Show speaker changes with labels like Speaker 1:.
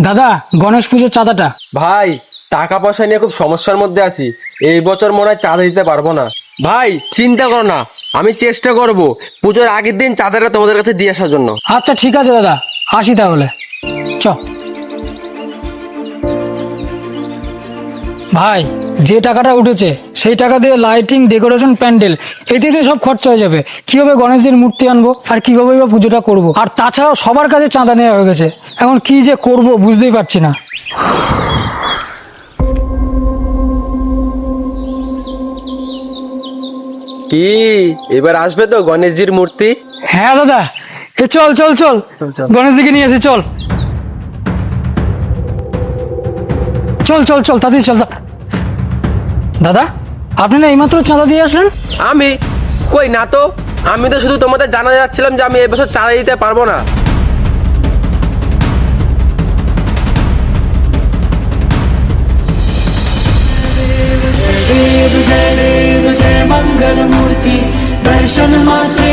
Speaker 1: দাদা, গণেশ পুজোর চাঁদাটা।
Speaker 2: ভাই, টাকা পয়সা নিয়ে খুব সমস্যার মধ্যে আছি। এই বছর মনে হয় চাঁদা দিতে পারবো না। ভাই চিন্তা করো না, আমি চেষ্টা করব পুজোর আগের দিন চাঁদাটা তোমাদের কাছে দিয়ে আসার জন্য।
Speaker 1: আচ্ছা ঠিক আছে দাদা, আসি তাহলে। চ ভাই, যে টাকাটা উঠেছে সেই টাকা দিয়ে লাইটিং, ডেকোরেশন, প্যান্ডেল এতে সব খরচা হয়ে যাবে। কিভাবে গণেশের মূর্তি আনবো আর কিভাবে বা পুজোটা করব? আর তাছাড়াও সবার কাছে চাঁদা নেওয়া হয়ে গেছে। এখন কি যে করব বুঝতেই পারছি না।
Speaker 2: কি এবার আসবে তো গণেশজির মূর্তি?
Speaker 1: হ্যাঁ দাদা, চল চল চল, গণেশজিকে নিয়ে আসি, চল চল চল চল, তাড়াতাড়ি চল। দাদা, আপনি না এইমাত্র চাঁদা দিয়ে আসলেন?
Speaker 2: আমি কই না তো, আমি তো শুধু তোমাদের জানা যাচ্ছিলাম যে আমি এবছর চাঁদা দিতে পারবো না।
Speaker 3: जय देव जय मंगल मूर्ति दर्शन मात्रे